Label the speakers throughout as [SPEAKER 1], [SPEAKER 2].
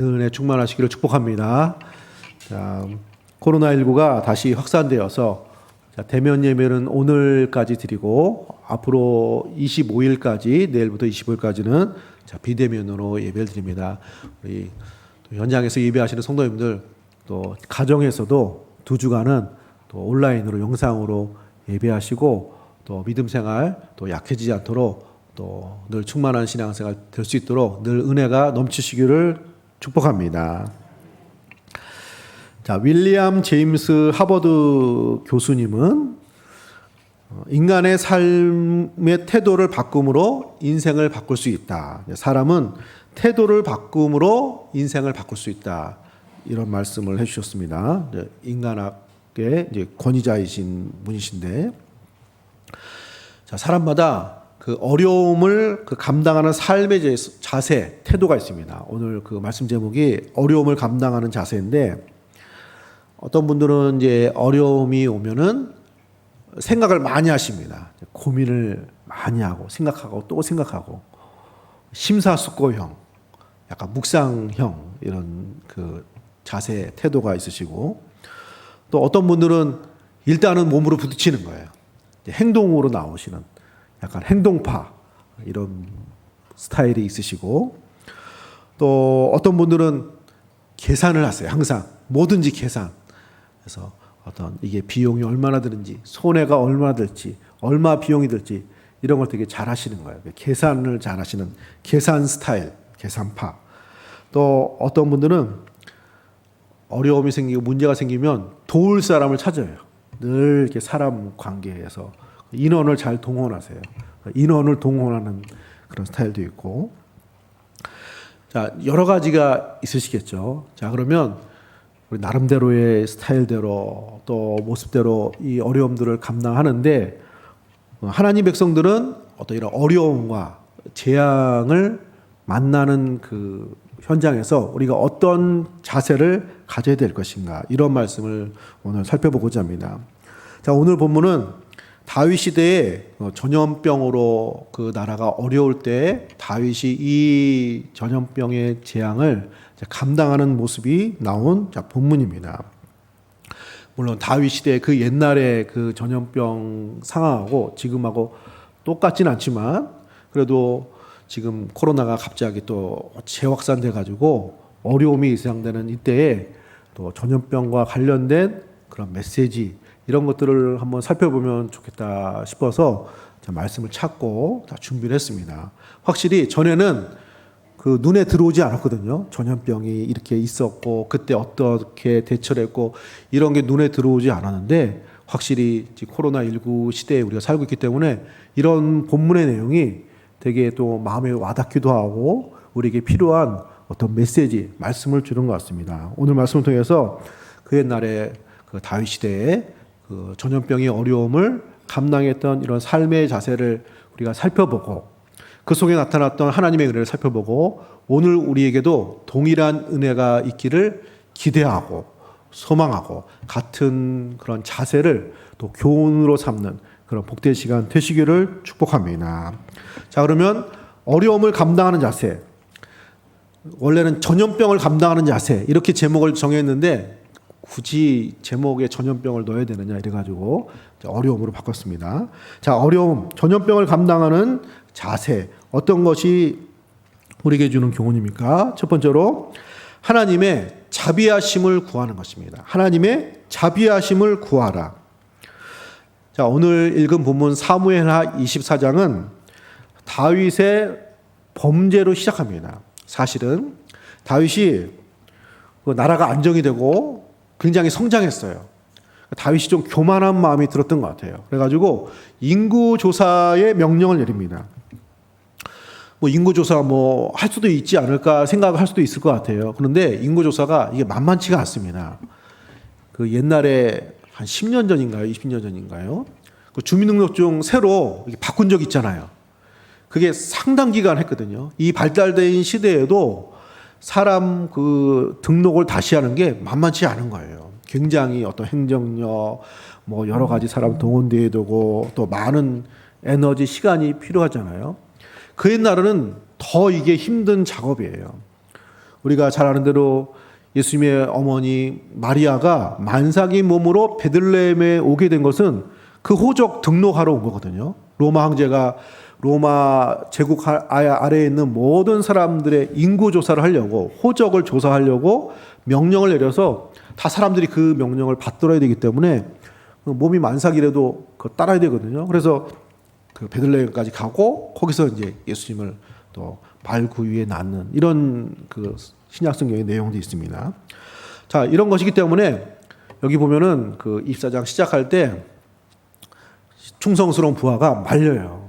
[SPEAKER 1] 은혜 충만하시기를 축복합니다. 자, 코로나19가 다시 확산되어서 대면 예배는 오늘까지 드리고 앞으로 25일까지 내일부터 25일까지는 비대면으로 예배를 드립니다. 우리 또 현장에서 예배하시는 성도님들 또 가정에서도 2주간은 또 온라인으로 영상으로 예배하시고 또 믿음 생활 또 약해지지 않도록 또 늘 충만한 신앙생활 될 수 있도록 늘 은혜가 넘치시기를 축복합니다. 자, 윌리엄 제임스 하버드 교수님은 인간의 삶의 태도를 바꿈으로 인생을 바꿀 수 있다. 사람은 태도를 바꿈으로 인생을 바꿀 수 있다. 이런 말씀을 해주셨습니다. 인간학의 이제 권위자이신 분이신데, 자, 사람마다 그 어려움을 감당하는 삶의 자세, 태도가 있습니다. 오늘 그 말씀 제목이 어려움을 감당하는 자세인데, 어떤 분들은 이제 어려움이 오면은 생각을 많이 하십니다. 고민을 많이 하고, 생각하고 또 생각하고, 심사숙고형, 약간 묵상형, 이런 그 자세, 태도가 있으시고, 또 어떤 분들은 일단은 몸으로 부딪히는 거예요. 행동으로 나오시는 약간 행동파 이런 스타일이 있으시고, 또 어떤 분들은 계산을 하세요. 항상 뭐든지 계산. 그래서 어떤 이게 비용이 얼마나 드는지, 손해가 얼마나 들지, 얼마 비용이 들지 이런 걸 되게 잘 하시는 거예요. 계산을 잘 하시는 계산 스타일, 계산파. 또 어떤 분들은 어려움이 생기고 문제가 생기면 도울 사람을 찾아요. 늘 이렇게 사람 관계에서 인원을 잘 동원하세요. 인원을 동원하는 그런 스타일도 있고. 자, 여러 가지가 있으시겠죠. 자, 그러면 우리 나름대로의 스타일대로 또 모습대로 이 어려움들을 감당하는데, 하나님 백성들은 어떤 이런 어려움과 재앙을 만나는 그 현장에서 우리가 어떤 자세를 가져야 될 것인가, 이런 말씀을 오늘 살펴보고자 합니다. 자, 오늘 본문은 다윗 시대에 전염병으로 그 나라가 어려울 때 다윗이 이 전염병의 재앙을 감당하는 모습이 나온 본문입니다. 물론 다윗 시대 그 옛날의 그 전염병 상황하고 지금하고 똑같진 않지만, 그래도 지금 코로나가 갑자기 또 재확산돼 가지고 어려움이 예상되는 이때에 또 전염병과 관련된 그런 메시지, 이런 것들을 한번 살펴보면 좋겠다 싶어서 말씀을 찾고 다 준비를 했습니다. 확실히 전에는 그 눈에 들어오지 않았거든요. 전염병이 이렇게 있었고 그때 어떻게 대처를 했고 이런 게 눈에 들어오지 않았는데, 확실히 코로나19 시대에 우리가 살고 있기 때문에 이런 본문의 내용이 되게 또 마음에 와닿기도 하고 우리에게 필요한 어떤 메시지, 말씀을 주는 것 같습니다. 오늘 말씀을 통해서 그 옛날에 그 다윗 시대에 그 전염병의 어려움을 감당했던 이런 삶의 자세를 우리가 살펴보고, 그 속에 나타났던 하나님의 은혜를 살펴보고, 오늘 우리에게도 동일한 은혜가 있기를 기대하고 소망하고 같은 그런 자세를 또 교훈으로 삼는 그런 복된 시간 되시기를 축복합니다. 자, 그러면 어려움을 감당하는 자세, 원래는 전염병을 감당하는 자세, 이렇게 제목을 정했는데 굳이 제목에 전염병을 넣어야 되느냐 이래가지고 어려움으로 바꿨습니다. 자, 어려움, 전염병을 감당하는 자세, 어떤 것이 우리에게 주는 교훈입니까? 첫 번째로 하나님의 자비하심을 구하는 것입니다. 하나님의 자비하심을 구하라. 자, 오늘 읽은 본문 사무엘하 24장은 다윗의 범죄로 시작합니다. 사실은 다윗이 그 나라가 안정이 되고 굉장히 성장했어요. 다윗이 좀 교만한 마음이 들었던 것 같아요. 그래가지고 인구조사의 명령을 내립니다. 인구조사 할 수도 있지 않을까 생각할 수도 있을 것 같아요. 그런데 인구조사가 이게 만만치가 않습니다. 그 옛날에 한 10년 전인가요? 20년 전인가요? 그 주민등록증 새로 바꾼 적 있잖아요. 그게 상당 기간 했거든요. 이 발달된 시대에도 사람 그 등록을 다시 하는 게 만만치 않은 거예요. 굉장히 어떤 행정력, 여러 가지 사람 동원돼야 되고 또 많은 에너지, 시간이 필요하잖아요. 그 옛날에는 더 이게 힘든 작업이에요. 우리가 잘 아는 대로 예수님의 어머니 마리아가 만삭인 몸으로 베들레헴에 오게 된 것은 그 호적 등록하러 온 거거든요. 로마 황제가 로마 제국 아래에 있는 모든 사람들의 인구 조사를 하려고, 호적을 조사하려고 명령을 내려서 다 사람들이 그 명령을 받들어야 되기 때문에 몸이 만삭이라도 따라야 되거든요. 그래서 그 베들레헴까지 가고 거기서 이제 예수님을 또 발구 위에 낳는 이런 그 신약 성경의 내용도 있습니다. 자, 이런 것이기 때문에 여기 보면은 그 24장 시작할 때 충성스러운 부하가 말려요.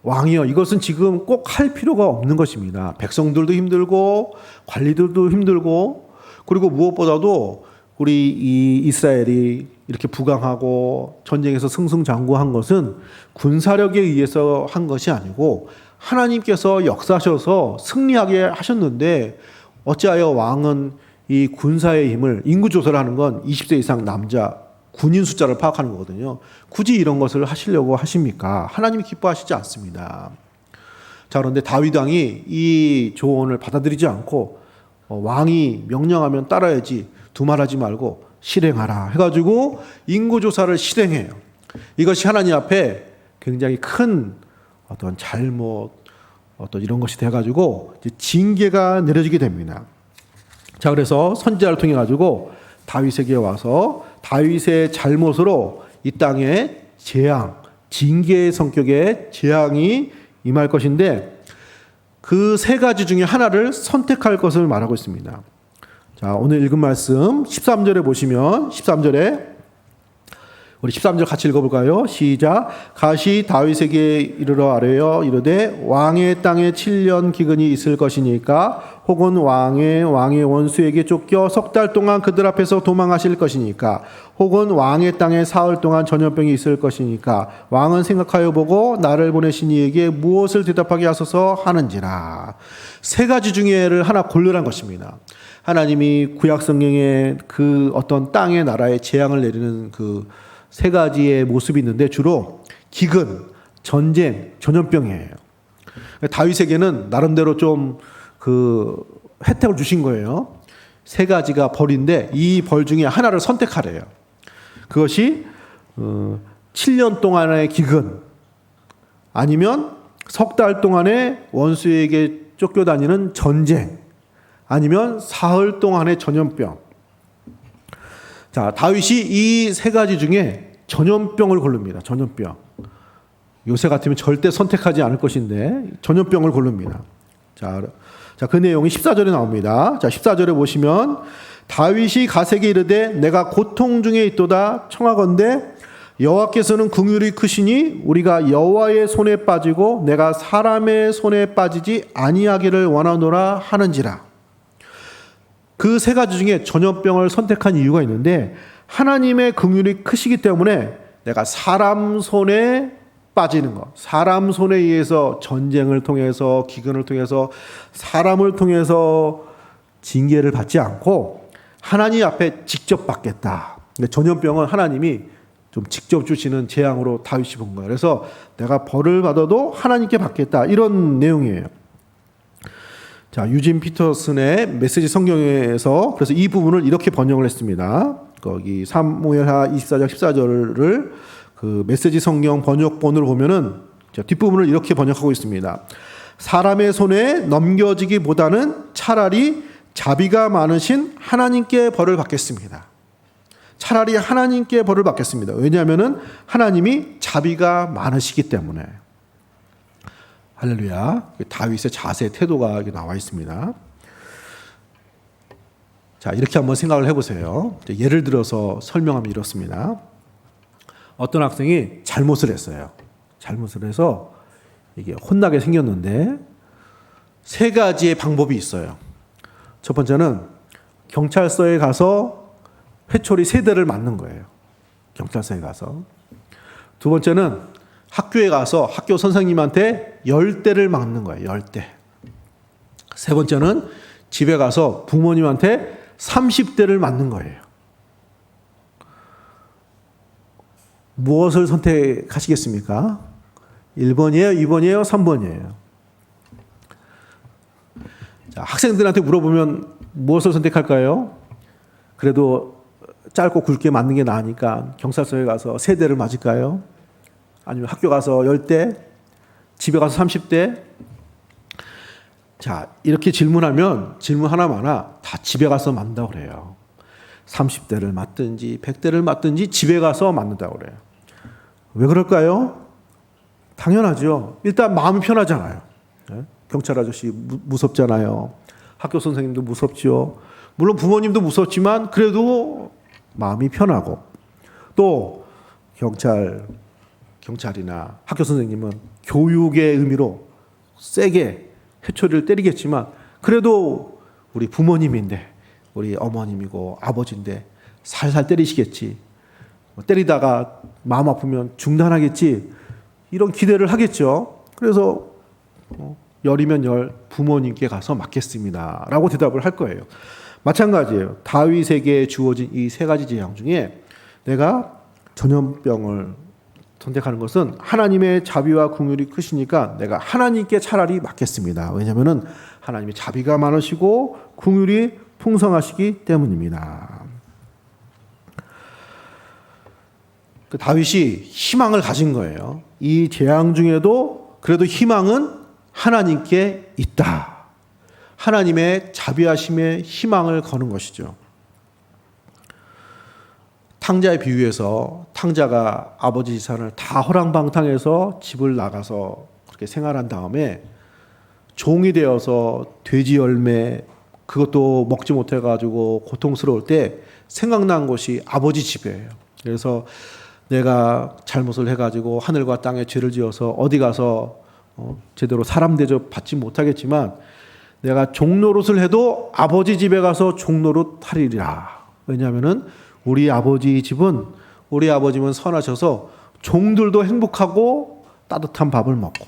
[SPEAKER 1] 왕이여, 이것은 지금 꼭 할 필요가 없는 것입니다. 백성들도 힘들고 관리들도 힘들고, 그리고 무엇보다도 우리 이 이스라엘이 이렇게 부강하고 전쟁에서 승승장구한 것은 군사력에 의해서 한 것이 아니고 하나님께서 역사하셔서 승리하게 하셨는데, 어찌하여 왕은 이 군사의 힘을, 인구 조사를 하는 건 20세 이상 남자 군인 숫자를 파악하는 거거든요. 굳이 이런 것을 하시려고 하십니까? 하나님이 기뻐하시지 않습니다. 자, 그런데 다윗 왕이 이 조언을 받아들이지 않고 왕이 명령하면 따라야지, 두말하지 말고 실행하라 해가지고 인구조사를 실행해요. 이것이 하나님 앞에 굉장히 큰 어떤 잘못, 어떤 이런 것이 돼가지고 이제 징계가 내려지게 됩니다. 자, 그래서 선지자를 통해 가지고 다윗에게 와서 다윗의 잘못으로 이 땅에 재앙, 징계의 성격의 재앙이 임할 것인데, 그 세 가지 중에 하나를 선택할 것을 말하고 있습니다. 자, 오늘 읽은 말씀 13절에 보시면, 13절에 우리 13절 같이 읽어볼까요? 시작. 가시 다윗에게 이르러 아뢰어 이르되 왕의 땅에 7년 기근이 있을 것이니까, 혹은 왕의 원수에게 쫓겨 석 달 동안 그들 앞에서 도망하실 것이니까, 혹은 왕의 땅에 사흘 동안 전염병이 있을 것이니까, 왕은 생각하여 보고 나를 보내신 이에게 무엇을 대답하게 하소서 하는지라. 세 가지 중에를 하나 고르라는 것입니다. 하나님이 구약 성경에 그 어떤 땅의 나라에 재앙을 내리는 그 세 가지의 모습이 있는데, 주로 기근, 전쟁, 전염병이에요. 다윗에게는 나름대로 좀 그 혜택을 주신 거예요. 세 가지가 벌인데 이 벌 중에 하나를 선택하래요. 그것이 7년 동안의 기근, 아니면 석 달 동안의 원수에게 쫓겨다니는 전쟁, 아니면 사흘 동안의 전염병. 자, 다윗이 이 세 가지 중에 전염병을 고릅니다. 전염병. 요새 같으면 절대 선택하지 않을 것인데 전염병을 고릅니다. 자, 그 내용이 14절에 나옵니다. 자, 14절에 보시면 다윗이 가세게 이르되 내가 고통 중에 있도다 청하건대 여호와께서는 긍휼이 크시니 우리가 여호와의 손에 빠지고 내가 사람의 손에 빠지지 아니하기를 원하노라 하는지라. 그 세 가지 중에 전염병을 선택한 이유가 있는데, 하나님의 긍휼이 크시기 때문에 내가 사람 손에 빠지는 것, 사람 손에 의해서 전쟁을 통해서, 기근을 통해서, 사람을 통해서 징계를 받지 않고 하나님 앞에 직접 받겠다. 근데 전염병은 하나님이 좀 직접 주시는 재앙으로 다윗이 본 거예요. 그래서 내가 벌을 받아도 하나님께 받겠다, 이런 내용이에요. 자, 유진 피터슨의 메시지 성경에서 그래서 이 부분을 이렇게 번역을 했습니다. 거기 사무엘하 24장 14절을 그 메시지 성경 번역본을 보면은 뒷부분을 이렇게 번역하고 있습니다. 사람의 손에 넘겨지기보다는 차라리 자비가 많으신 하나님께 벌을 받겠습니다. 차라리 하나님께 벌을 받겠습니다. 왜냐하면은 하나님이 자비가 많으시기 때문에. 할렐루야. 다윗의 자세, 태도가 여기 나와 있습니다. 자, 이렇게 한번 생각을 해보세요. 예를 들어서 설명하면 이렇습니다. 어떤 학생이 잘못을 했어요. 잘못을 해서 이게 혼나게 생겼는데 세 가지의 방법이 있어요. 첫 번째는 경찰서에 가서 회초리 3대를 맞는 거예요. 경찰서에 가서. 두 번째는 학교에 가서 학교 선생님한테 10대를 맞는 거예요. 10대. 세 번째는 집에 가서 부모님한테 30대를 맞는 거예요. 무엇을 선택하시겠습니까? 1번이에요? 2번이에요? 3번이에요? 자, 학생들한테 물어보면 무엇을 선택할까요? 그래도 짧고 굵게 맞는 게 나으니까 경찰서에 가서 3대를 맞을까요? 아니면 학교 가서 10대, 집에 가서 30대? 자, 이렇게 질문하면 질문 하나마나 다 집에 가서 맞는다고 그래요. 30대를 맞든지 100대를 맞든지 집에 가서 맞는다고 그래요. 왜 그럴까요? 당연하죠. 일단 마음이 편하잖아요. 경찰 아저씨 무섭잖아요. 학교 선생님도 무섭죠. 물론 부모님도 무섭지만 그래도 마음이 편하고, 또 경찰이나 학교 선생님은 교육의 의미로 세게 회초리를 때리겠지만 그래도 우리 부모님인데, 우리 어머님이고 아버지인데 살살 때리시겠지. 때리다가 마음 아프면 중단하겠지. 이런 기대를 하겠죠. 그래서 열이면 열 부모님께 가서 맞겠습니다 라고 대답을 할 거예요. 마찬가지예요. 다윗에게 주어진 이 3가지 재앙 중에 내가 전염병을 선택하는 것은 하나님의 자비와 긍휼이 크시니까 내가 하나님께 차라리 맡겠습니다. 왜냐하면 하나님의 자비가 많으시고 긍휼이 풍성하시기 때문입니다. 그 다윗이 희망을 가진 거예요. 이 재앙 중에도 그래도 희망은 하나님께 있다. 하나님의 자비하심에 희망을 거는 것이죠. 탕자의 비유에서 탕자가 아버지 재산을 다 허랑방탕해서 집을 나가서 그렇게 생활한 다음에 종이 되어서 돼지 열매 그것도 먹지 못해가지고 고통스러울 때 생각난 곳이 아버지 집이에요. 그래서 내가 잘못을 해가지고 하늘과 땅에 죄를 지어서 어디 가서 제대로 사람 대접 받지 못하겠지만 내가 종노릇을 해도 아버지 집에 가서 종노릇 하리라. 왜냐하면은 우리 아버지는 선하셔서 종들도 행복하고 따뜻한 밥을 먹고,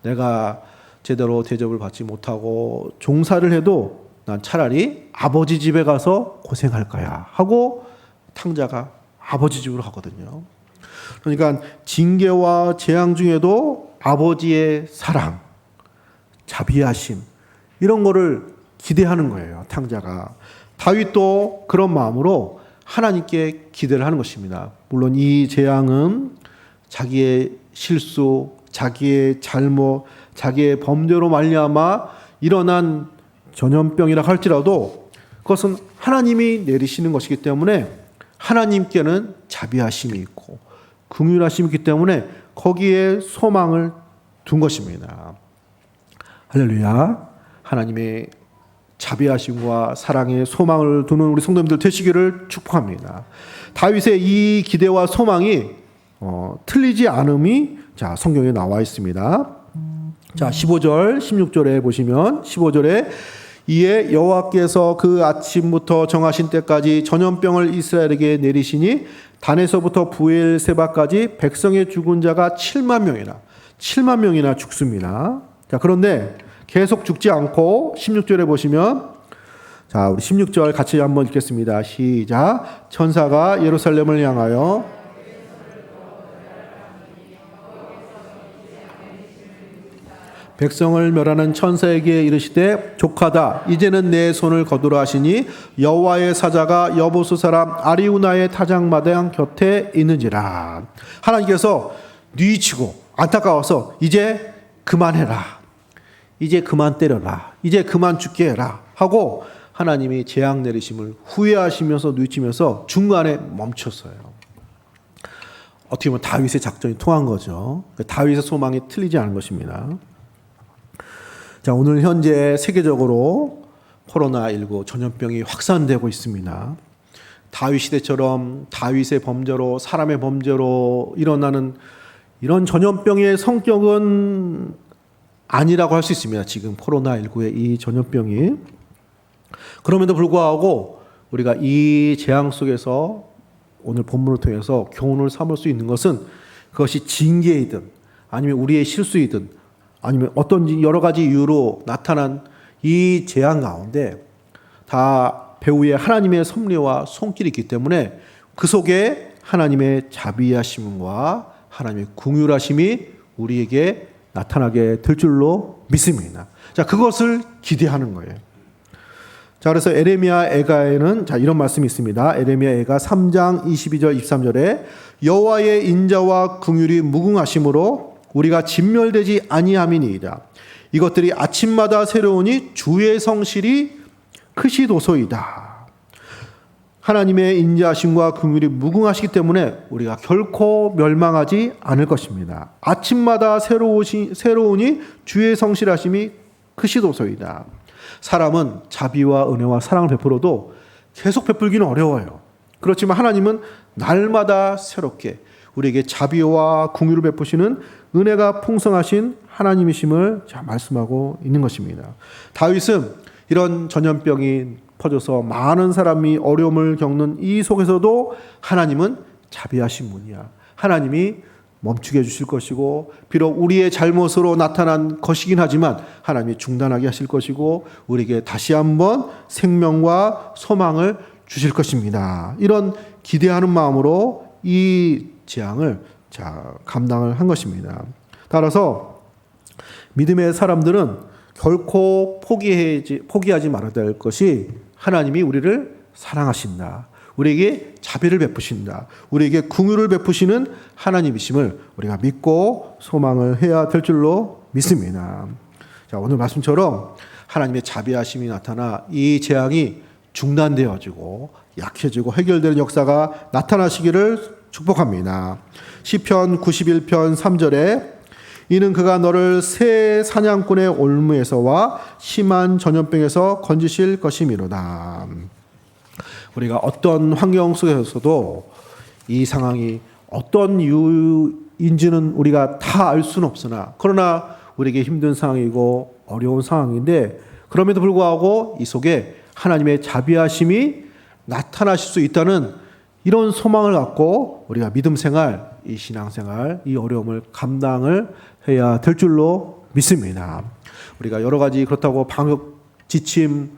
[SPEAKER 1] 내가 제대로 대접을 받지 못하고 종사를 해도 난 차라리 아버지 집에 가서 고생할 거야 하고 탕자가 아버지 집으로 가거든요. 그러니까 징계와 재앙 중에도 아버지의 사랑, 자비하심 이런 거를 기대하는 거예요. 탕자가. 다윗도 그런 마음으로 하나님께 기대를 하는 것입니다. 물론 이 재앙은 자기의 실수, 자기의 잘못, 자기의 범죄로 말미암아 일어난 전염병이라 할지라도 그것은 하나님이 내리시는 것이기 때문에 하나님께는 자비하심이 있고 긍휼하심이 있기 때문에 거기에 소망을 둔 것입니다. 할렐루야. 하나님의 자비하심과 사랑에 소망을 두는 우리 성도님들 되시기를 축복합니다. 다윗의 이 기대와 소망이 틀리지 않음이 성경에 나와 있습니다. 15절, 16절에 보시면 15절에 이에 여호와께서 그 아침부터 정하신 때까지 전염병을 이스라엘에게 내리시니 단에서부터 부엘세바까지 백성의 죽은 자가 7만 명이나 죽습니다. 그런데 계속 죽지 않고 16절에 보시면 우리 16절 같이 한번 읽겠습니다. 시작. 천사가 예루살렘을 향하여 백성을 멸하는 천사에게 이르시되 족하다 이제는 내 손을 거두라 하시니 여호와의 사자가 여보스 사람 아리우나의 타작마당 곁에 있는지라. 하나님께서 뉘치고 안타까워서 이제 그만해라, 이제 그만 때려라, 이제 그만 죽게 해라 하고 하나님이 재앙 내리심을 후회하시면서 뉘치면서 중간에 멈췄어요. 어떻게 보면 다윗의 작전이 통한 거죠. 다윗의 소망이 틀리지 않은 것입니다. 오늘 현재 세계적으로 코로나19 전염병이 확산되고 있습니다. 다윗 시대처럼 다윗의 범죄로, 사람의 범죄로 일어나는 이런 전염병의 성격은 아니라고 할 수 있습니다. 지금 코로나19의 이 전염병이. 그럼에도 불구하고 우리가 이 재앙 속에서 오늘 본문을 통해서 교훈을 삼을 수 있는 것은 그것이 징계이든 아니면 우리의 실수이든 아니면 어떤 여러 가지 이유로 나타난 이 재앙 가운데 다 배후에 하나님의 섭리와 손길이 있기 때문에 그 속에 하나님의 자비하심과 하나님의 긍휼하심이 우리에게 나타나게 될 줄로 믿습니다. 자, 그것을 기대하는 거예요. 자, 그래서 에레미야 애가에는 이런 말씀이 있습니다. 에레미야 애가 3장 22절 23절에 여호와의 인자와 긍휼이 무궁하심으로 우리가 진멸되지 아니함이니이다. 이것들이 아침마다 새로우니 주의 성실이 크시도소이다. 하나님의 인자하심과 긍휼이 무궁하시기 때문에 우리가 결코 멸망하지 않을 것입니다. 아침마다 새로우니 주의 성실하심이 크시도소이다. 사람은 자비와 은혜와 사랑을 베풀어도 계속 베풀기는 어려워요. 그렇지만 하나님은 날마다 새롭게 우리에게 자비와 긍휼을 베푸시는 은혜가 풍성하신 하나님이심을 말씀하고 있는 것입니다. 다윗은 이런 전염병이 퍼져서 많은 사람이 어려움을 겪는 이 속에서도 하나님은 자비하신 분이야. 하나님이 멈추게 해주실 것이고, 비록 우리의 잘못으로 나타난 것이긴 하지만 하나님이 중단하게 하실 것이고 우리에게 다시 한번 생명과 소망을 주실 것입니다. 이런 기대하는 마음으로 이 재앙을 감당을 한 것입니다. 따라서 믿음의 사람들은 결코 포기하지 말아야 될 것이 하나님이 우리를 사랑하신다. 우리에게 자비를 베푸신다. 우리에게 긍휼을 베푸시는 하나님이심을 우리가 믿고 소망을 해야 될 줄로 믿습니다. 자, 오늘 말씀처럼 하나님의 자비하심이 나타나 이 재앙이 중단되어지고 약해지고 해결되는 역사가 나타나시기를 축복합니다. 시편 91편 3절에 이는 그가 너를 새 사냥꾼의 올무에서와 심한 전염병에서 건지실 것이미로다. 우리가 어떤 환경 속에서도 이 상황이 어떤 이유인지는 우리가 다 알 수는 없으나, 그러나 우리에게 힘든 상황이고 어려운 상황인데 그럼에도 불구하고 이 속에 하나님의 자비하심이 나타나실 수 있다는 이런 소망을 갖고 우리가 믿음 생활, 이 신앙생활, 이 어려움을 감당을 해야 될 줄로 믿습니다. 우리가 여러 가지 그렇다고 방역 지침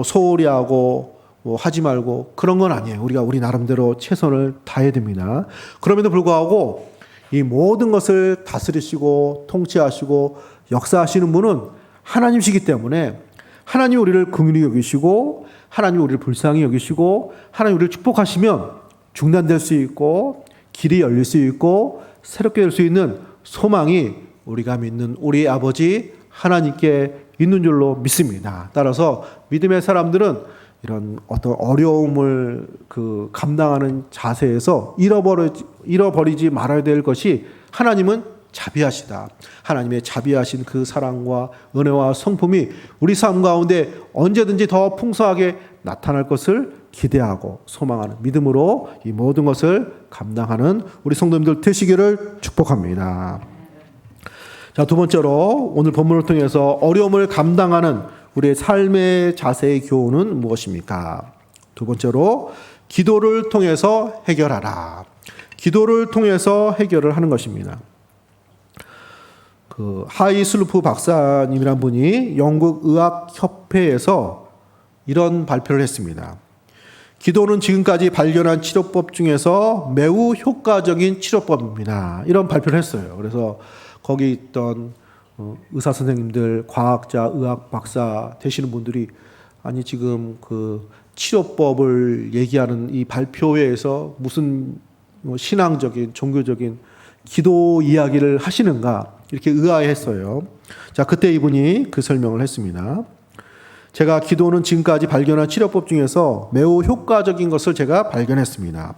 [SPEAKER 1] 소홀히 하고 하지 말고 그런 건 아니에요. 우리가 우리 나름대로 최선을 다해야 됩니다. 그럼에도 불구하고 이 모든 것을 다스리시고 통치하시고 역사하시는 분은 하나님이시기 때문에 하나님이 우리를 긍휼히 여기시고 하나님이 우리를 불쌍히 여기시고 하나님이 우리를 축복하시면 중단될 수 있고 길이 열릴 수 있고 새롭게 될 수 있는 소망이 우리가 믿는 우리 아버지 하나님께 있는 줄로 믿습니다. 따라서 믿음의 사람들은 이런 어떤 어려움을 감당하는 자세에서 잃어버리지 말아야 될 것이 하나님은 자비하시다. 하나님의 자비하신 그 사랑과 은혜와 성품이 우리 삶 가운데 언제든지 더 풍성하게 나타날 것을 기대하고 소망하는 믿음으로 이 모든 것을 감당하는 우리 성도님들 되시기를 축복합니다. 자, 두 번째로 오늘 본문을 통해서 어려움을 감당하는 우리의 삶의 자세의 교훈은 무엇입니까? 두 번째로 기도를 통해서 해결하라. 기도를 통해서 해결을 하는 것입니다. 하이슬루프 박사님이란 분이 영국 의학협회에서 이런 발표를 했습니다. 기도는 지금까지 발견한 치료법 중에서 매우 효과적인 치료법입니다. 이런 발표를 했어요. 그래서 거기 있던 의사 선생님들, 과학자, 의학 박사 되시는 분들이 아니 지금 치료법을 얘기하는 이 발표회에서 무슨 신앙적인 종교적인 기도 이야기를 하시는가 이렇게 의아해했어요. 자, 그때 이분이 그 설명을 했습니다. 제가 기도는 지금까지 발견한 치료법 중에서 매우 효과적인 것을 제가 발견했습니다.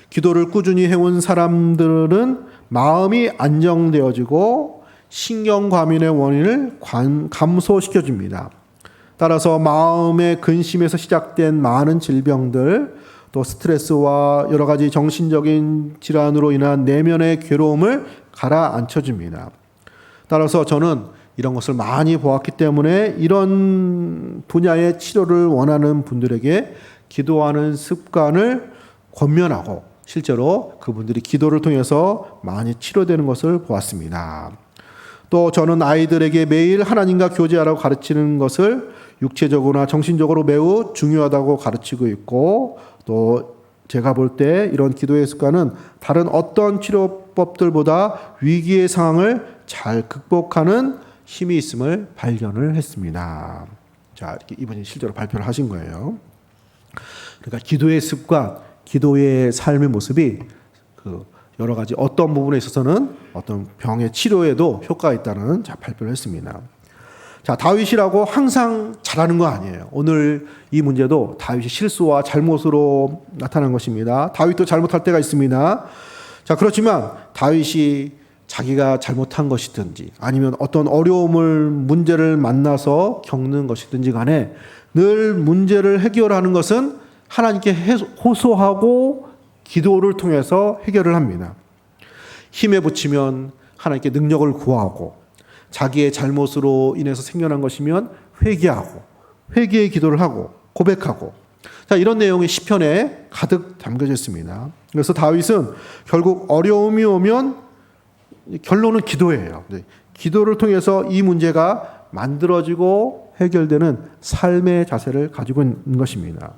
[SPEAKER 1] 기도를 꾸준히 해온 사람들은 마음이 안정되어지고 신경과민의 원인을 감소시켜줍니다. 따라서 마음의 근심에서 시작된 많은 질병들, 또 스트레스와 여러 가지 정신적인 질환으로 인한 내면의 괴로움을 가라앉혀줍니다. 따라서 저는 이런 것을 많이 보았기 때문에 이런 분야의 치료를 원하는 분들에게 기도하는 습관을 권면하고 실제로 그분들이 기도를 통해서 많이 치료되는 것을 보았습니다. 또 저는 아이들에게 매일 하나님과 교제하라고 가르치는 것을 육체적으로나 정신적으로 매우 중요하다고 가르치고 있고, 또 제가 볼 때 이런 기도의 습관은 다른 어떤 치료 해결법들보다 위기의 상황을 잘 극복하는 힘이 있음을 발견을 했습니다. 자, 이렇게 이분이 실제로 발표를 하신 거예요. 그러니까 기도의 습관, 기도의 삶의 모습이 그 여러 가지 어떤 부분에 있어서는 어떤 병의 치료에도 효과가 있다는 발표를 했습니다. 자, 다윗이라고 항상 잘하는 거 아니에요. 오늘 이 문제도 다윗이 실수와 잘못으로 나타난 것입니다. 다윗도 잘못할 때가 있습니다. 자, 그렇지만 다윗이 자기가 잘못한 것이든지 아니면 어떤 문제를 만나서 겪는 것이든지 간에 늘 문제를 해결하는 것은 하나님께 호소하고 기도를 통해서 해결을 합니다. 힘에 부치면 하나님께 능력을 구하고 자기의 잘못으로 인해서 생겨난 것이면 회개하고 회개의 기도를 하고 고백하고 자, 이런 내용이 시편에 가득 담겨져 있습니다. 그래서 다윗은 결국 어려움이 오면 결론은 기도예요. 기도를 통해서 이 문제가 만들어지고 해결되는 삶의 자세를 가지고 있는 것입니다.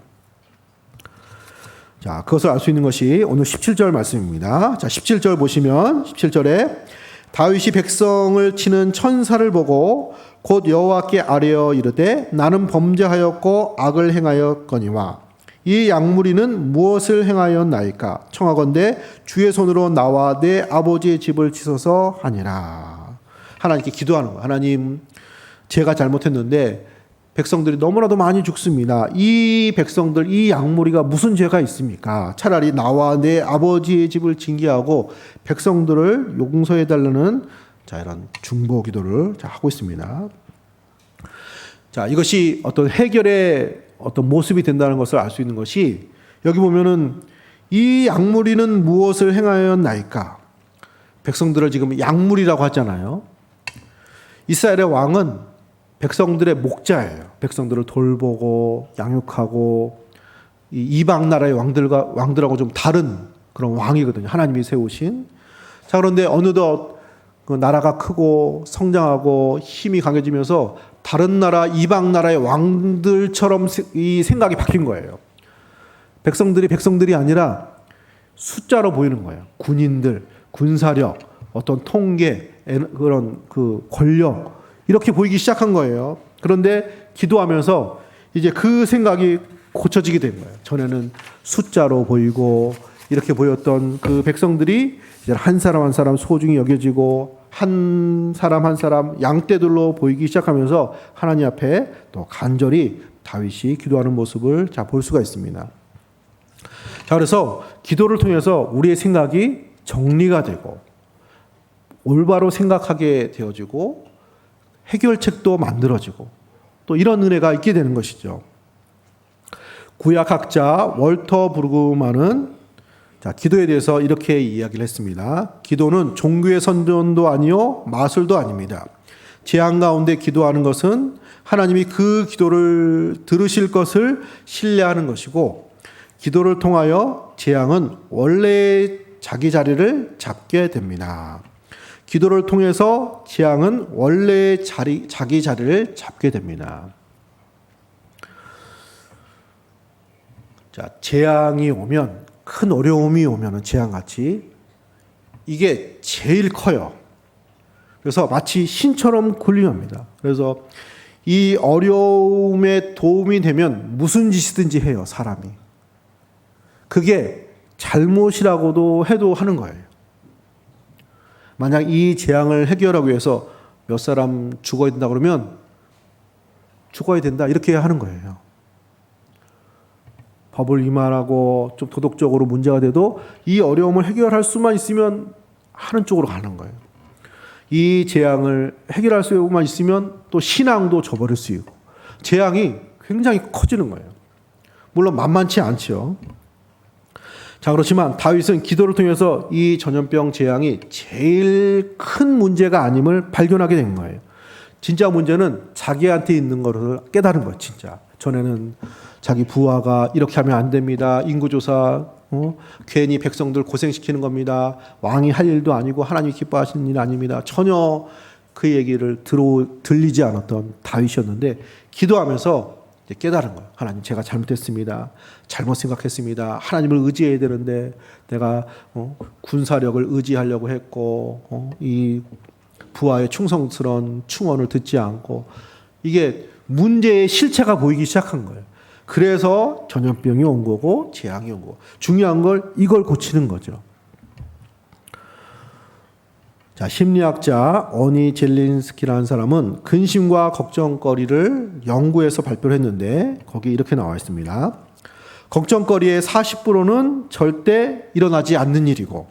[SPEAKER 1] 자, 그것을 알 수 있는 것이 오늘 17절 말씀입니다. 자, 17절 보시면 17절에 다윗이 백성을 치는 천사를 보고 곧 여호와께 아뢰어 이르되 나는 범죄하였고 악을 행하였거니와 이 양무리는 무엇을 행하였나이까 청하건대 주의 손으로 나와 내 아버지의 집을 치소서 하니라. 하나님께 기도하는 거예요. 하나님, 제가 잘못했는데 백성들이 너무나도 많이 죽습니다. 이 백성들, 이 양무리가 무슨 죄가 있습니까? 차라리 나와 내 아버지의 집을 징계하고 백성들을 용서해 달라는 자, 이런 중보 기도를 하고 있습니다. 자, 이것이 어떤 해결의 어떤 모습이 된다는 것을 알 수 있는 것이 여기 보면은 이 양무리는 무엇을 행하였나이까? 백성들을 지금 양무리라고 하잖아요. 이스라엘의 왕은 백성들의 목자예요. 백성들을 돌보고 양육하고 이방 나라의 왕들하고 좀 다른 그런 왕이거든요. 하나님이 세우신. 자, 그런데 어느덧 그 나라가 크고 성장하고 힘이 강해지면서 다른 나라, 이방 나라의 왕들처럼 이 생각이 바뀐 거예요. 백성들이 아니라 숫자로 보이는 거예요. 군인들, 군사력, 어떤 통계, 그런 그 권력, 이렇게 보이기 시작한 거예요. 그런데 기도하면서 이제 그 생각이 고쳐지게 된 거예요. 전에는 숫자로 보이고 이렇게 보였던 그 백성들이 이제 한 사람 한 사람 소중히 여겨지고 한 사람 한 사람 양떼들로 보이기 시작하면서 하나님 앞에 또 간절히 다윗이 기도하는 모습을 볼 수가 있습니다. 자, 그래서 기도를 통해서 우리의 생각이 정리가 되고 올바로 생각하게 되어지고 해결책도 만들어지고 또 이런 은혜가 있게 되는 것이죠. 구약학자 월터 브루그만은 기도에 대해서 이렇게 이야기를 했습니다. 기도는 종교의 선전도 아니요 마술도 아닙니다. 재앙 가운데 기도하는 것은 하나님이 그 기도를 들으실 것을 신뢰하는 것이고 기도를 통하여 재앙은 원래 자기 자리를 잡게 됩니다. 기도를 통해서 재앙은 원래 자기 자리를 잡게 됩니다. 자, 재앙이 오면, 큰 어려움이 오면 재앙같이 이게 제일 커요. 그래서 마치 신처럼 군림합니다. 그래서 이 어려움에 도움이 되면 무슨 짓이든지 해요, 사람이. 그게 잘못이라고도 해도 하는 거예요. 만약 이 재앙을 해결하기 위해서 몇 사람 죽어야 된다 그러면 죽어야 된다 이렇게 하는 거예요. 법을 위반하고 좀 도덕적으로 문제가 돼도 이 어려움을 해결할 수만 있으면 하는 쪽으로 가는 거예요. 이 재앙을 해결할 수만 있으면 또 신앙도 저버릴 수 있고 재앙이 굉장히 커지는 거예요. 물론 만만치 않죠. 자, 그렇지만 다윗은 기도를 통해서 이 전염병 재앙이 제일 큰 문제가 아님을 발견하게 된 거예요. 진짜 문제는 자기한테 있는 것을 깨달은 거예요. 진짜 전에는 자기 부하가 이렇게 하면 안 됩니다. 인구조사 괜히 백성들 고생시키는 겁니다. 왕이 할 일도 아니고 하나님이 기뻐하시는 일 아닙니다. 전혀 그 얘기를 들리지 않았던 다윗이었는데 기도하면서 이제 깨달은 거예요. 하나님, 제가 잘못했습니다. 잘못 생각했습니다. 하나님을 의지해야 되는데 내가 군사력을 의지하려고 했고 이 부하의 충성스러운 충언을 듣지 않고, 이게 문제의 실체가 보이기 시작한 거예요. 그래서 전염병이 온 거고 재앙이 온 거고, 중요한 걸 이걸 고치는 거죠. 자, 심리학자 어니 젤린스키라는 사람은 근심과 걱정거리를 연구해서 발표를 했는데 거기 이렇게 나와 있습니다. 걱정거리의 40%는 절대 일어나지 않는 일이고,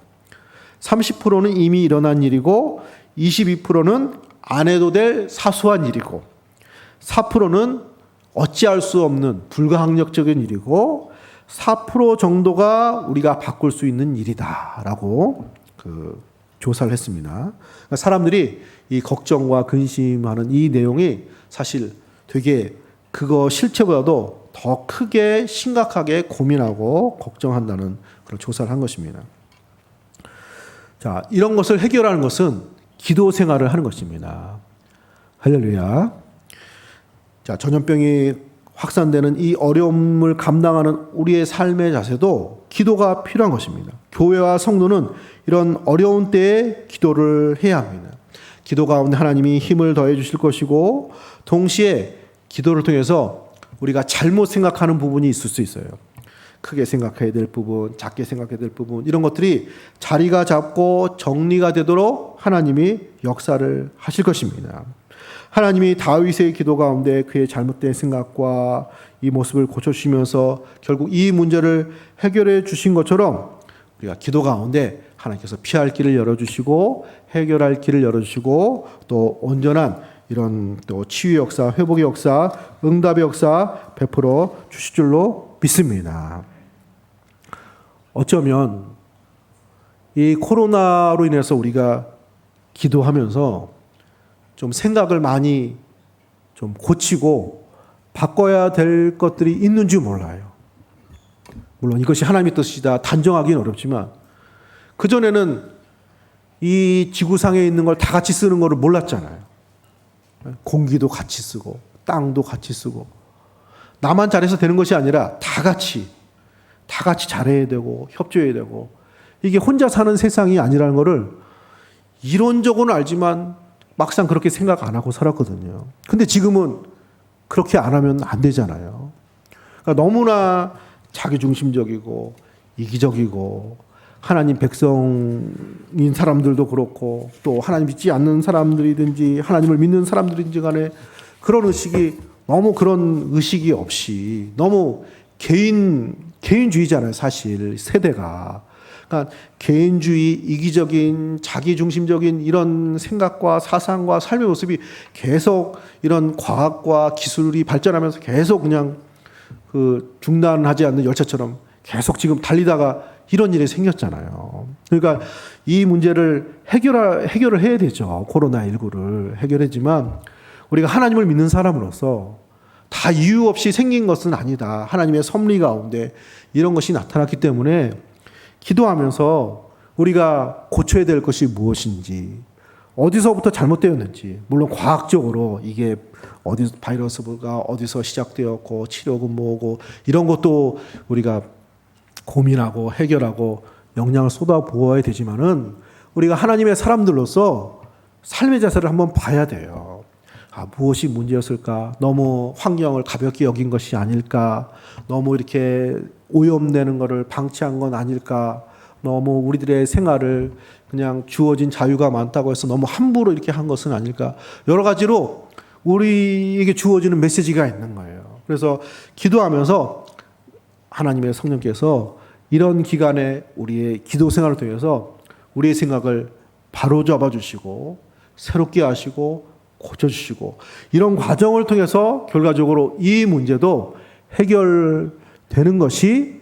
[SPEAKER 1] 30%는 이미 일어난 일이고, 22%는 안 해도 될 사소한 일이고, 4%는 어찌할 수 없는 불가항력적인 일이고, 4% 정도가 우리가 바꿀 수 있는 일이다라고 조사를 했습니다. 그러니까 사람들이 이 걱정과 근심하는 이 내용이 사실 되게 그거 실체보다도 더 크게 심각하게 고민하고 걱정한다는 그런 조사를 한 것입니다. 자, 이런 것을 해결하는 것은 기도 생활을 하는 것입니다. 할렐루야. 자, 전염병이 확산되는 이 어려움을 감당하는 우리의 삶의 자세도 기도가 필요한 것입니다. 교회와 성도는 이런 어려운 때에 기도를 해야 합니다. 기도 가운데 하나님이 힘을 더해 주실 것이고, 동시에 기도를 통해서 우리가 잘못 생각하는 부분이 있을 수 있어요. 크게 생각해야 될 부분, 작게 생각해야 될 부분, 이런 것들이 자리가 잡고 정리가 되도록 하나님이 역사를 하실 것입니다. 하나님이 다윗의 기도 가운데 그의 잘못된 생각과 이 모습을 고쳐주시면서 결국 이 문제를 해결해 주신 것처럼, 우리가 기도 가운데 하나님께서 피할 길을 열어주시고 해결할 길을 열어주시고 또 온전한 이런 또 치유 역사, 회복의 역사, 응답의 역사 베풀어 주실 줄로 믿습니다. 어쩌면 이 코로나로 인해서 우리가 기도하면서 좀 생각을 많이 좀 고치고 바꿔야 될 것들이 있는지 몰라요. 물론 이것이 하나님의 뜻이다 단정하기는 어렵지만, 그전에는 이 지구상에 있는 걸 다 같이 쓰는 거를 몰랐잖아요. 공기도 같이 쓰고 땅도 같이 쓰고, 나만 잘해서 되는 것이 아니라 다 같이 잘해야 되고 협조해야 되고, 이게 혼자 사는 세상이 아니라는 거를 이론적으로는 알지만 막상 그렇게 생각 안 하고 살았거든요. 근데 지금은 그렇게 안 하면 안 되잖아요. 그러니까 너무나 자기중심적이고 이기적이고, 하나님 백성인 사람들도 그렇고 또 하나님 믿지 않는 사람들이든지 하나님을 믿는 사람들인지 간에 그런 의식이, 너무 그런 의식이 없이 너무 개인주의잖아요, 사실 세대가. 그러니까 개인주의, 이기적인, 자기중심적인 이런 생각과 사상과 삶의 모습이 계속 이런 과학과 기술이 발전하면서 계속 그냥 중단하지 않는 열차처럼 계속 지금 달리다가 이런 일이 생겼잖아요. 그러니까 이 문제를 해결을 해야 되죠. 코로나19를 해결하지만, 우리가 하나님을 믿는 사람으로서 다 이유 없이 생긴 것은 아니다. 하나님의 섭리 가운데 이런 것이 나타났기 때문에 기도하면서 우리가 고쳐야 될 것이 무엇인지, 어디서부터 잘못되었는지, 물론 과학적으로 이게 바이러스가 어디서 시작되었고 치료금 뭐고 이런 것도 우리가 고민하고 해결하고 역량을 쏟아부어야 되지만은, 우리가 하나님의 사람들로서 삶의 자세를 한번 봐야 돼요. 무엇이 문제였을까? 너무 환경을 가볍게 여긴 것이 아닐까? 너무 이렇게 오염되는 것을 방치한 건 아닐까? 너무 우리들의 생활을 그냥 주어진 자유가 많다고 해서 너무 함부로 이렇게 한 것은 아닐까? 여러 가지로 우리에게 주어지는 메시지가 있는 거예요. 그래서 기도하면서 하나님의 성령께서 이런 기간에 우리의 기도 생활을 통해서 우리의 생각을 바로 잡아주시고 새롭게 하시고 고쳐주시고, 이런 과정을 통해서 결과적으로 이 문제도 해결되는 것이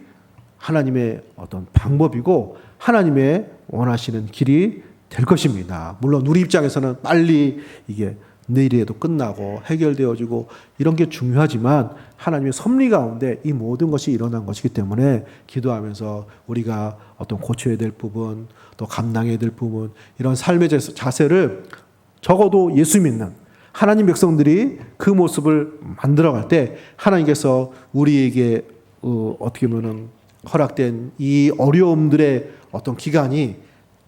[SPEAKER 1] 하나님의 어떤 방법이고 하나님의 원하시는 길이 될 것입니다. 물론 우리 입장에서는 빨리 이게 내일에도 끝나고 해결되어지고 이런 게 중요하지만, 하나님의 섭리 가운데 이 모든 것이 일어난 것이기 때문에 기도하면서 우리가 어떤 고쳐야 될 부분, 또 감당해야 될 부분, 이런 삶의 자세를 적어도 예수 믿는 하나님 백성들이 그 모습을 만들어갈 때 하나님께서 우리에게 어떻게 보면 허락된 이 어려움들의 어떤 기간이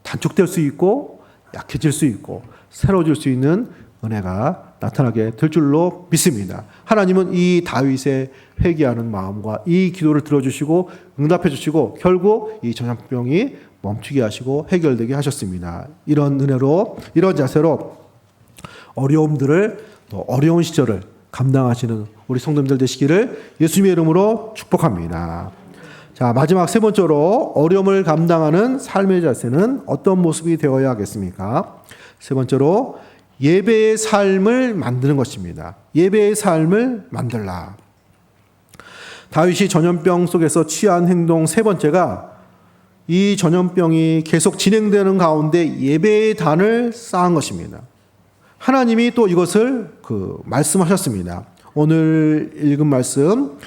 [SPEAKER 1] 단축될 수 있고 약해질 수 있고 새로워질 수 있는 은혜가 나타나게 될 줄로 믿습니다. 하나님은 이 다윗의 회개하는 마음과 이 기도를 들어주시고 응답해 주시고 결국 이 전염병이 멈추게 하시고 해결되게 하셨습니다. 이런 은혜로 이런 자세로 어려움들을 또 어려운 시절을 감당하시는 우리 성도님들 되시기를 예수님의 이름으로 축복합니다. 자, 마지막 세 번째로 어려움을 감당하는 삶의 자세는 어떤 모습이 되어야 하겠습니까? 세 번째로 예배의 삶을 만드는 것입니다. 예배의 삶을 만들라. 다윗이 전염병 속에서 취한 행동 세 번째가 이 전염병이 계속 진행되는 가운데 예배의 단을 쌓은 것입니다. 하나님이 또 이것을 말씀하셨습니다. 오늘 읽은 말씀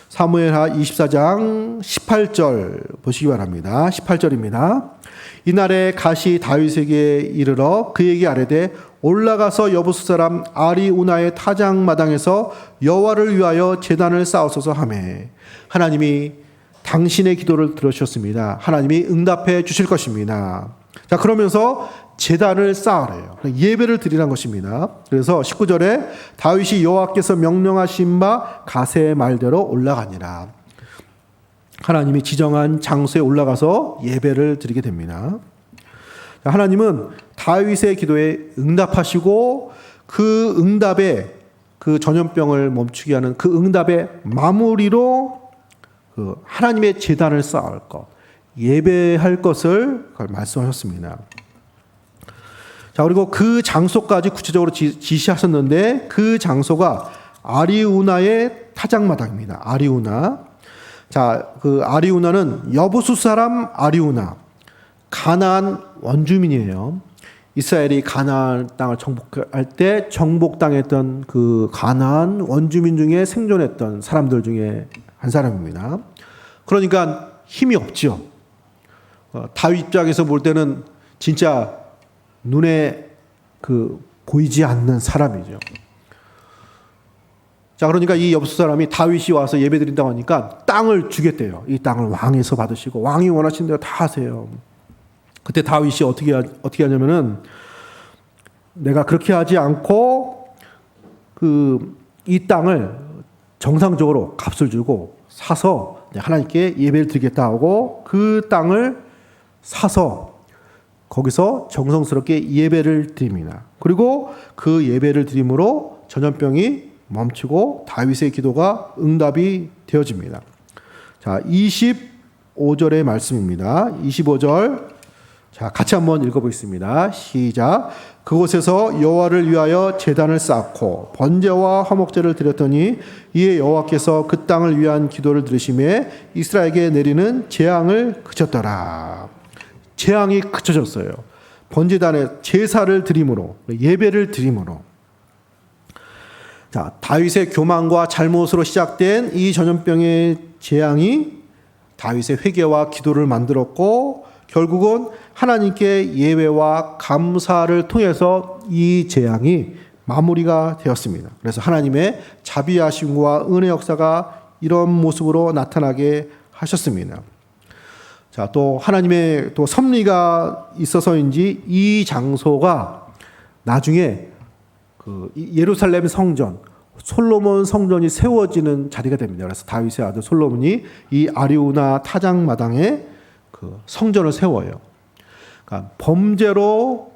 [SPEAKER 1] 사무엘하 24장 18절 보시기 바랍니다. 18절입니다. 이날에 갓이 다윗에게 이르러 그에게 아뢰되 올라가서 여부수 사람 아리우나의 타작마당에서 여호와를 위하여 제단을 쌓으소서 하매 하나님이 당신의 기도를 들으셨습니다. 하나님이 응답해 주실 것입니다. 자, 그러면서 제단을 쌓으래요. 예배를 드리라는 것입니다. 그래서 19절에 다윗이 여호와께서 명령하신 바 갓의 말대로 올라가니라. 하나님이 지정한 장소에 올라가서 예배를 드리게 됩니다. 하나님은 다윗의 기도에 응답하시고 그 응답에 그 전염병을 멈추게 하는 그 응답의 마무리로 하나님의 제단을 쌓을 것, 예배할 것을 말씀하셨습니다. 자, 그리고 그 장소까지 구체적으로 지시하셨는데 그 장소가 아리우나의 타작마당입니다. 아리우나. 자, 그 아리우나는 여부수 사람 아리우나. 가나안 원주민이에요. 이스라엘이 가나안 땅을 정복할 때 정복당했던 그 가나안 원주민 중에 생존했던 사람들 중에 한 사람입니다. 그러니까 힘이 없죠. 다윗 입장에서 볼 때는 진짜 눈에 보이지 않는 사람이죠. 자, 그러니까 이 여부수 사람이 다윗이 와서 예배 드린다고 하니까 땅을 주겠대요. 이 땅을 왕에서 받으시고 왕이 원하시는 대로 다 하세요. 그때 다윗이 어떻게 하냐면은 내가 그렇게 하지 않고 이 땅을 정상적으로 값을 주고 사서 하나님께 예배를 드리겠다 하고 그 땅을 사서 거기서 정성스럽게 예배를 드립니다. 그리고 그 예배를 드림으로 전염병이 멈추고 다윗의 기도가 응답이 되어집니다. 자, 25절의 말씀입니다. 25절. 자, 같이 한번 읽어보겠습니다. 시작. 그곳에서 여호와를 위하여 제단을 쌓고 번제와 화목제를 드렸더니 이에 여호와께서 그 땅을 위한 기도를 들으심에 이스라엘에게 내리는 재앙을 그쳤더라. 재앙이 그쳐졌어요. 번제단에 제사를 드림으로, 예배를 드림으로. 자, 다윗의 교만과 잘못으로 시작된 이 전염병의 재앙이 다윗의 회개와 기도를 만들었고 결국은 하나님께 예배와 감사를 통해서 이 재앙이 마무리가 되었습니다. 그래서 하나님의 자비하심과 은혜 역사가 이런 모습으로 나타나게 하셨습니다. 자, 또 하나님의 또 섭리가 있어서인지 이 장소가 나중에 예루살렘 성전, 솔로몬 성전이 세워지는 자리가 됩니다. 그래서 다윗의 아들 솔로몬이 이 아리우나 타작마당에 성전을 세워요. 그러니까 범죄로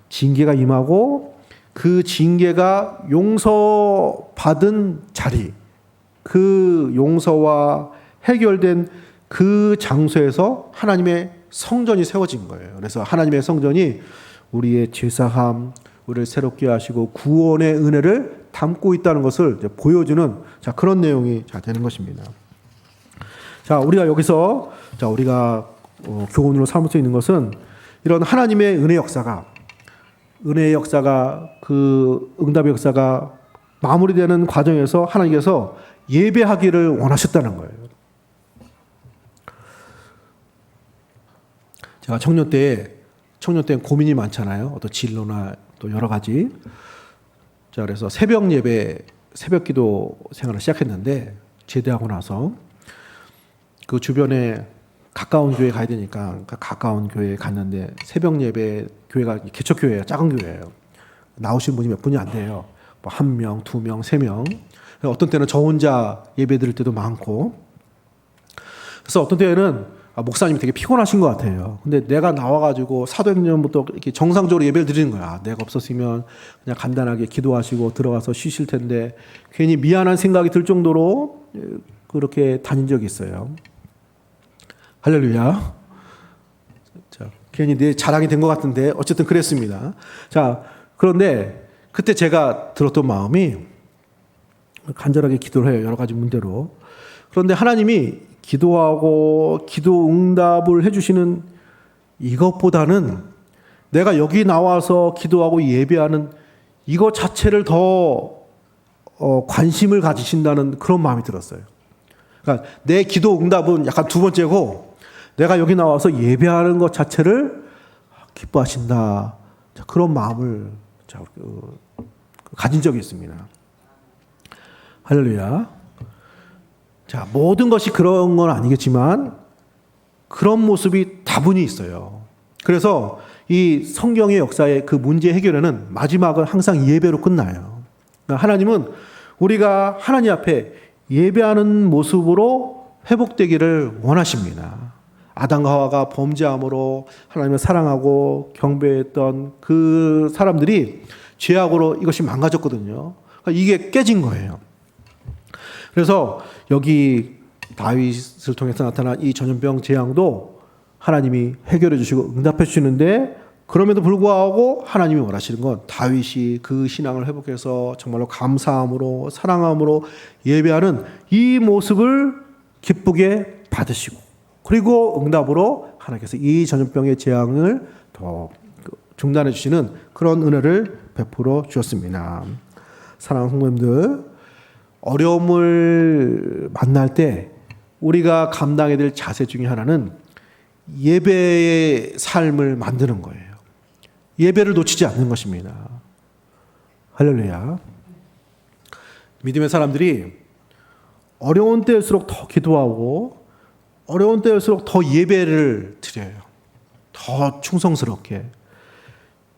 [SPEAKER 1] 징계가 임하고 그 징계가 용서받은 자리, 그 용서와 해결된 그 장소에서 하나님의 성전이 세워진 거예요. 그래서 하나님의 성전이 우리의 죄사함, 우리를 새롭게 하시고 구원의 은혜를 담고 있다는 것을 보여주는 그런 내용이 되는 것입니다. 자, 우리가 여기서 우리가 교훈으로 삼을 수 있는 것은 이런 하나님의 은혜의 역사가 그 응답의 역사가 마무리되는 과정에서 하나님께서 예배하기를 원하셨다는 거예요. 제가 청년 때는 고민이 많잖아요. 어떤 진로나 또 여러 가지. 자, 그래서 새벽 예배, 새벽 기도 생활을 시작했는데, 제대하고 나서 그 주변에 가까운 교회 가야 되니까 가까운 교회에 갔는데, 새벽 예배 교회가 개척교회예요. 작은 교회예요. 나오신 분이 몇 분이 안 돼요. 뭐 1명, 2명, 3명. 어떤 때는 저 혼자 예배 드릴 때도 많고. 그래서 어떤 때는 목사님이 되게 피곤하신 것 같아요. 근데 내가 나와가지고 사도행전부터 이렇게 정상적으로 예배를 드리는 거야. 내가 없었으면 그냥 간단하게 기도하시고 들어가서 쉬실 텐데, 괜히 미안한 생각이 들 정도로 그렇게 다닌 적이 있어요. 할렐루야. 자, 괜히 내 자랑이 된 것 같은데 어쨌든 그랬습니다. 자, 그런데 그때 제가 들었던 마음이, 간절하게 기도를 해요. 여러 가지 문제로. 그런데 하나님이 기도하고 기도 응답을 해주시는 이것보다는 내가 여기 나와서 기도하고 예배하는 이거 자체를 더 관심을 가지신다는 그런 마음이 들었어요. 그러니까 내 기도 응답은 약간 두 번째고, 내가 여기 나와서 예배하는 것 자체를 기뻐하신다. 그런 마음을 가진 적이 있습니다. 할렐루야. 자, 모든 것이 그런 건 아니겠지만 그런 모습이 다분히 있어요. 그래서 이 성경의 역사의 그 문제 해결에는 마지막은 항상 예배로 끝나요. 하나님은 우리가 하나님 앞에 예배하는 모습으로 회복되기를 원하십니다. 아담과 하와가 범죄함으로 하나님을 사랑하고 경배했던 그 사람들이 죄악으로 이것이 망가졌거든요. 그러니까 이게 깨진 거예요. 그래서 여기 다윗을 통해서 나타난 이 전염병 재앙도 하나님이 해결해 주시고 응답해 주시는데, 그럼에도 불구하고 하나님이 원하시는 건 다윗이 그 신앙을 회복해서 정말로 감사함으로 사랑함으로 예배하는 이 모습을 기쁘게 받으시고, 그리고 응답으로 하나님께서 이 전염병의 재앙을 더 중단해 주시는 그런 은혜를 베풀어 주셨습니다. 사랑하는 성도님들, 어려움을 만날 때 우리가 감당해야 될 자세 중에 하나는 예배의 삶을 만드는 거예요. 예배를 놓치지 않는 것입니다. 할렐루야. 믿음의 사람들이 어려운 때일수록 더 기도하고 어려운 때일수록 더 예배를 드려요. 더 충성스럽게.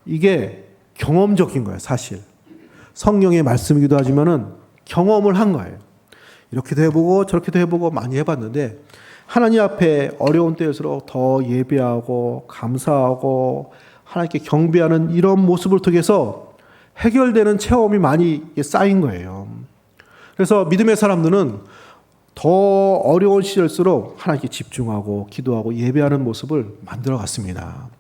[SPEAKER 1] 이게 경험적인 거예요, 사실. 성령의 말씀이기도 하지만은 경험을 한 거예요. 이렇게도 해보고 저렇게도 해보고 많이 해봤는데, 하나님 앞에 어려운 때일수록 더 예배하고 감사하고 하나님께 경배하는 이런 모습을 통해서 해결되는 체험이 많이 쌓인 거예요. 그래서 믿음의 사람들은 더 어려운 시절일수록 하나님께 집중하고 기도하고 예배하는 모습을 만들어 갔습니다.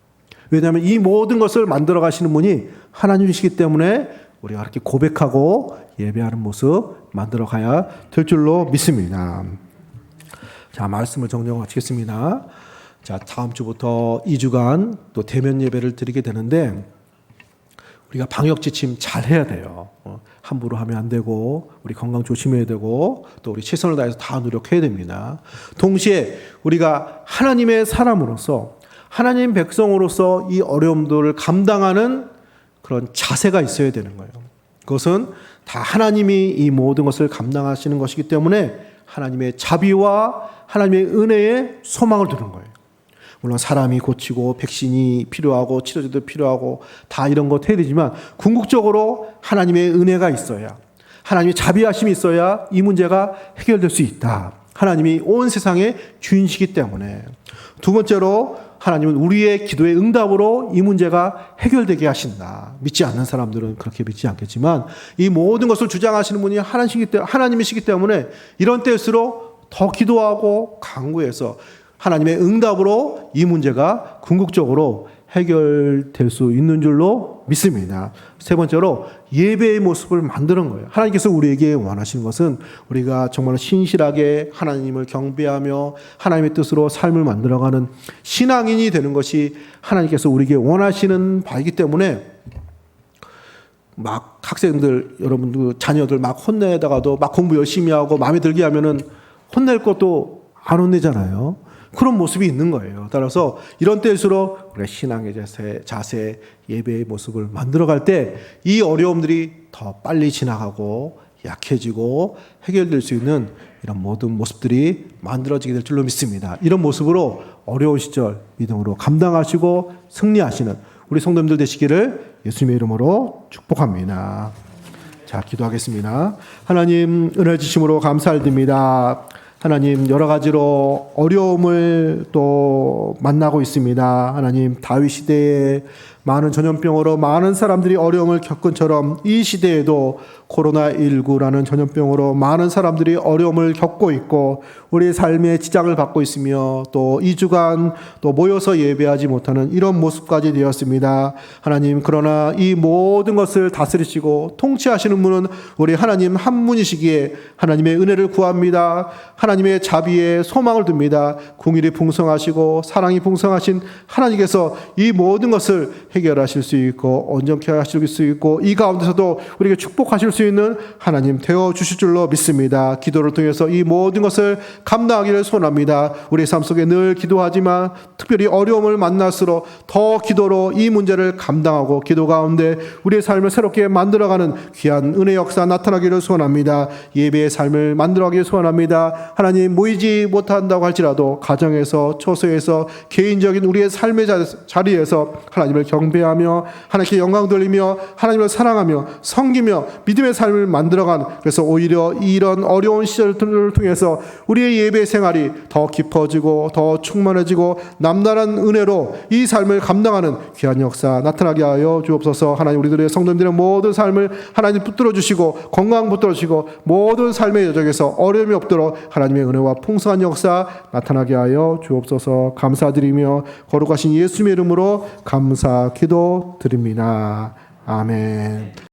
[SPEAKER 1] 왜냐하면 이 모든 것을 만들어 가시는 분이 하나님이시기 때문에 우리가 그렇게 고백하고 예배하는 모습 만들어 가야 될 줄로 믿습니다. 자, 말씀을 정리하고 마치겠습니다. 자, 다음 주부터 2주간 또 대면 예배를 드리게 되는데, 우리가 방역 지침 잘 해야 돼요. 함부로 하면 안 되고, 우리 건강 조심해야 되고, 또 우리 최선을 다해서 다 노력해야 됩니다. 동시에 우리가 하나님의 사람으로서, 하나님 백성으로서 이 어려움들을 감당하는 그런 자세가 있어야 되는 거예요. 그것은 다 하나님이 이 모든 것을 감당하시는 것이기 때문에 하나님의 자비와 하나님의 은혜에 소망을 두는 거예요. 물론 사람이 고치고 백신이 필요하고 치료제도 필요하고 다 이런 것 해야 되지만, 궁극적으로 하나님의 은혜가 있어야, 하나님의 자비하심이 있어야 이 문제가 해결될 수 있다. 하나님이 온 세상의 주인이시기 때문에. 두 번째로, 하나님은 우리의 기도의 응답으로 이 문제가 해결되게 하신다. 믿지 않는 사람들은 그렇게 믿지 않겠지만, 이 모든 것을 주장하시는 분이 하나님이시기 때문에 이런 때일수록 더 기도하고 간구해서 하나님의 응답으로 이 문제가 궁극적으로 해결될 수 있는 줄로 믿습니다. 세 번째로, 예배의 모습을 만드는 거예요. 하나님께서 우리에게 원하시는 것은 우리가 정말 신실하게 하나님을 경배하며 하나님의 뜻으로 삶을 만들어가는 신앙인이 되는 것이 하나님께서 우리에게 원하시는 바이기 때문에, 막 학생들, 여러분들 자녀들 막 혼내다가도 막 공부 열심히 하고 마음에 들게 하면은 혼낼 것도 안 혼내잖아요. 그런 모습이 있는 거예요. 따라서 이런 때일수록 우리가 신앙의 자세, 예배의 모습을 만들어갈 때 이 어려움들이 더 빨리 지나가고 약해지고 해결될 수 있는 이런 모든 모습들이 만들어지게 될 줄로 믿습니다. 이런 모습으로 어려운 시절 믿음으로 감당하시고 승리하시는 우리 성도님들 되시기를 예수님의 이름으로 축복합니다. 자, 기도하겠습니다. 하나님, 은혜 주심으로 감사드립니다. 하나님, 여러 가지로 어려움을 또 만나고 있습니다. 하나님, 다윗 시대에 많은 전염병으로 많은 사람들이 어려움을 겪은 처럼 이 시대에도 코로나19라는 전염병으로 많은 사람들이 어려움을 겪고 있고 우리의 삶에 지장을 받고 있으며 또 2주간 또 모여서 예배하지 못하는 이런 모습까지 되었습니다. 하나님, 그러나 이 모든 것을 다스리시고 통치하시는 분은 우리 하나님 한 분이시기에 하나님의 은혜를 구합니다. 하나님의 자비에 소망을 둡니다. 궁일이 풍성하시고 사랑이 풍성하신 하나님께서 이 모든 것을 해결하실 수 있고 온전케 하실 수 있고 이 가운데서도 우리에게 축복하실 수 있는 하나님 되어 주실 줄로 믿습니다. 기도를 통해서 이 모든 것을 감당하기를 소원합니다. 우리의 삶 속에 늘 기도하지만 특별히 어려움을 만날수록 더 기도로 이 문제를 감당하고 기도 가운데 우리의 삶을 새롭게 만들어가는 귀한 은혜 역사 나타나기를 소원합니다. 예배의 삶을 만들어가기를 소원합니다. 하나님, 모이지 못한다고 할지라도 가정에서 처소에서 개인적인 우리의 삶의 자리에서 하나님을 경배하며 하나님께 영광 돌리며 하나님을 사랑하며 섬기며 믿음의 삶을 만들어간, 그래서 오히려 이런 어려운 시절들을 통해서 우리의 예배 생활이 더 깊어지고 더 충만해지고 남다른 은혜로 이 삶을 감당하는 귀한 역사 나타나게 하여 주옵소서. 하나님, 우리들의 성도님들의 모든 삶을 하나님 붙들어 주시고 건강 붙들어 주시고 모든 삶의 여정에서 어려움이 없도록 하나님의 은혜와 풍성한 역사 나타나게 하여 주옵소서. 감사드리며 거룩하신 예수님의 이름으로 감사 기도 드립니다. 아멘.